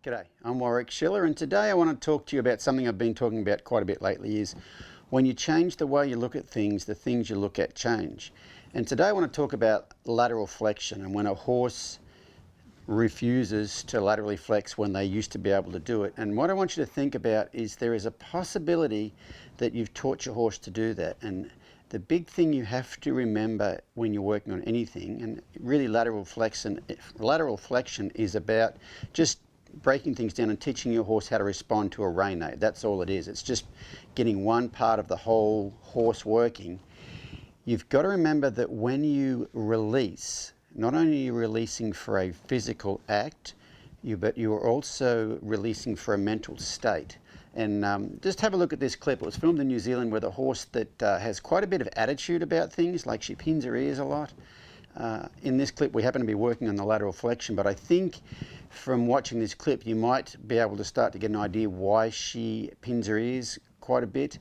G'day, I'm Warwick Schiller, and today I want to talk to you about something I've been talking about quite a bit lately, is when you change the way you look at things, the things you look at change. And today I want to talk about lateral flexion, and when a horse refuses to laterally flex when they used to be able to do it. And what I want you to think about is there is a possibility that you've taught your horse to do that. And the big thing you have to remember when you're working on anything, and really lateral flexion is about just breaking things down and teaching your horse how to respond to a rein aid. That's all it is. It's just getting one part of the whole horse working. You've got to remember that when you release, not only are you releasing for a physical act, but you are also releasing for a mental state. And just have a look at this clip. It was filmed in New Zealand with a horse that has quite a bit of attitude about things, like she pins her ears a lot. In this clip we happen to be working on the lateral flexion, but I think from watching this clip you might be able to start to get an idea why she pins her ears quite a bit,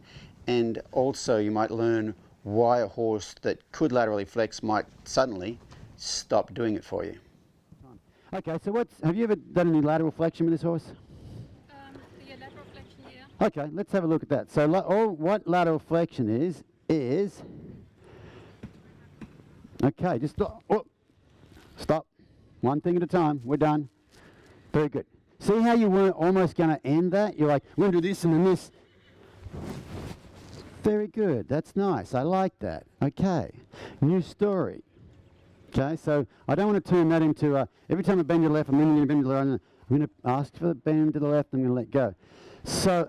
and also you might learn why a horse that could laterally flex might suddenly stop doing it for you. Okay, so have you ever done any lateral flexion with this horse? The lateral flexion, yeah. Okay, let's have a look at that. So what lateral flexion is okay, just stop. One thing at a time. We're done. Very good. See how you weren't almost going to end that? You're like, we're going to do this and then this. Very good. That's nice. I like that. Okay. New story. Okay, so I don't want to turn that into every time I bend to the left, I'm going to bend to the right. I'm going to ask for the bend to the left. I'm going to let go. So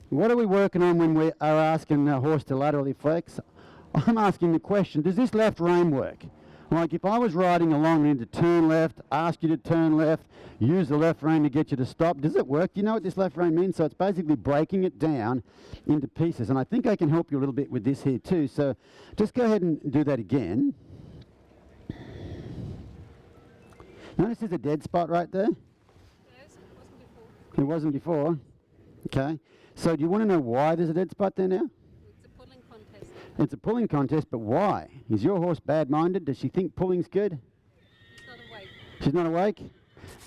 what are we working on when we are asking a horse to laterally flex? I'm asking the question, does this left rein work? Like if I was riding along and need to turn left, ask you to turn left, use the left rein to get you to stop, does it work? Do you know what this left rein means? So it's basically breaking it down into pieces. And I think I can help you a little bit with this here too. So just go ahead and do that again. Notice there's a dead spot right there? Yes, it wasn't before. It wasn't before. Okay. So do you want to know why there's a dead spot there now? It's a pulling contest. It's a pulling contest, but why? Is your horse bad-minded? Does she think pulling's good? She's not awake. She's not awake?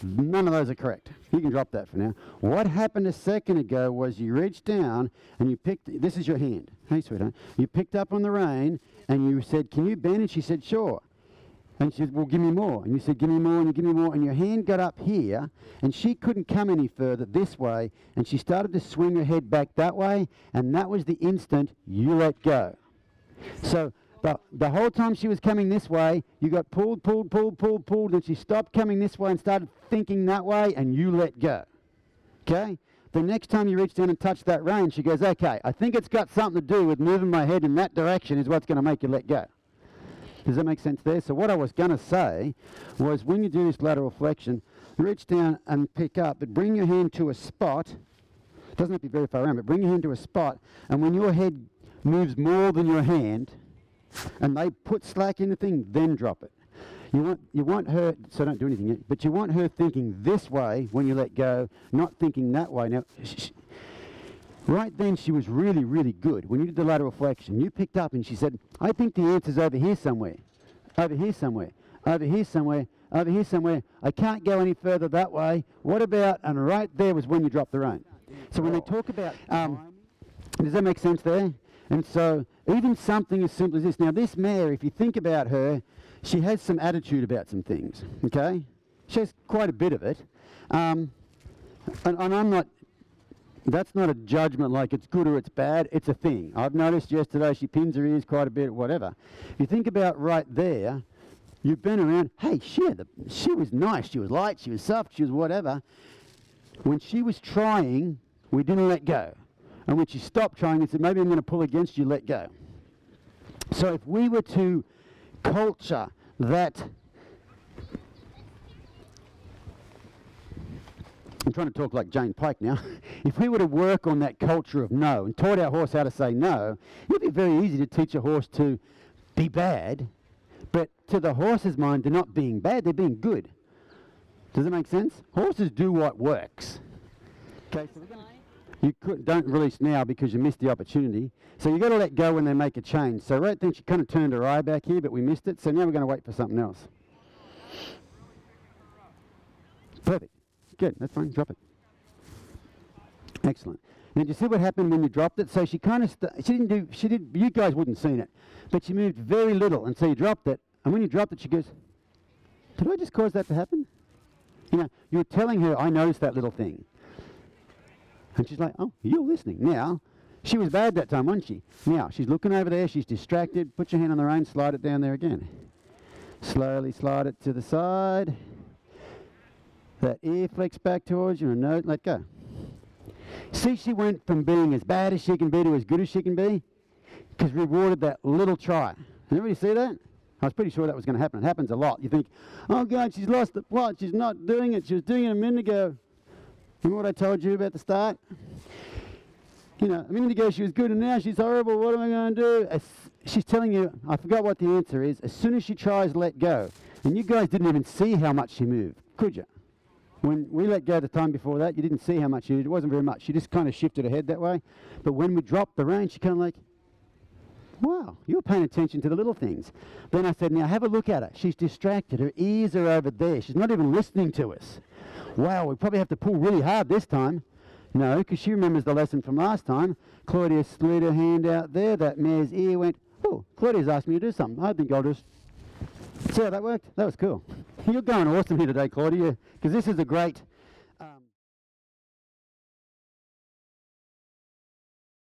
None of those are correct. You can drop that for now. What happened a second ago was you reached down and you picked, this is your hand. Hey, sweetheart. You picked up on the rein and you said, can you bend? And she said, sure. And she said, well, give me more. And you said, give me more, and you give me more. And your hand got up here, and she couldn't come any further this way, and she started to swing her head back that way, and that was the instant you let go. So the whole time she was coming this way, you got pulled, and she stopped coming this way and started thinking that way, and you let go. Okay? The next time you reach down and touch that rein, she goes, okay, I think it's got something to do with moving my head in that direction is what's going to make you let go. Does that make sense there? So what I was going to say was when you do this lateral flexion, reach down and pick up, but bring your hand to a spot. It doesn't have to be very far around, but bring your hand to a spot, and when your head moves more than your hand, and they put slack in the thing, then drop it. You want her, so don't do anything yet, but you want her thinking this way when you let go, not thinking that way. Now, right then she was really, really good. When you did the lateral flexion, you picked up and she said, I think the answer's over here somewhere, over here somewhere, over here somewhere, over here somewhere. I can't go any further that way. What about, and right there was when you dropped the rein. So when they talk about, does that make sense there? And so even something as simple as this. Now this mare, if you think about her, she has some attitude about some things, okay? She has quite a bit of it. And I'm not, that's not a judgment like it's good or it's bad. It's a thing. I've noticed yesterday she pins her ears quite a bit, whatever. If you think about right there, you've been around, hey, she was nice, she was light, she was soft, she was whatever. When she was trying, we didn't let go. And when she stopped trying and said, maybe I'm going to pull against you, let go. So if we were to culture that, I'm trying to talk like Jane Pike now. If we were to work on that culture of no and taught our horse how to say no, it would be very easy to teach a horse to be bad, but to the horse's mind, they're not being bad, they're being good. Does that make sense? Horses do what works. Okay, so don't release now because you missed the opportunity. So you've got to let go when they make a change. So right then she kind of turned her eye back here, but we missed it. So now we're going to wait for something else. Perfect. Good, that's fine, drop it. Excellent. Now, do you see what happened when you dropped it? So she kind of, you guys wouldn't have seen it, but she moved very little, and so you dropped it, and when you dropped it, she goes, did I just cause that to happen? You know, you're telling her, I noticed that little thing. And she's like, oh, you're listening. Now, she was bad that time, wasn't she? Now, she's looking over there, she's distracted, put your hand on the rein, slide it down there again. Slowly slide it to the side. That ear flex back towards you, and note, let go. See, she went from being as bad as she can be to as good as she can be, because rewarded that little try. Everybody see that? I was pretty sure that was going to happen. It happens a lot. You think, oh God, she's lost the plot. She's not doing it. She was doing it a minute ago. Remember what I told you about the start? You know, a minute ago she was good and now she's horrible. What am I going to do? She's telling you, I forgot what the answer is. As soon as she tries, let go. And you guys didn't even see how much she moved, could you? When we let go the time before that, you didn't see how much she moved. It wasn't very much. She just kind of shifted her head that way. But when we dropped the rein, she kind of like, wow, you're paying attention to the little things. Then I said, now have a look at her. She's distracted. Her ears are over there. She's not even listening to us. Wow, we probably have to pull really hard this time. No, because she remembers the lesson from last time. Claudia slid her hand out there. That mare's ear went, oh, Claudia's asked me to do something. I think I'll just... See how that worked? That was cool. You're going awesome here today, Claudia, because this is a great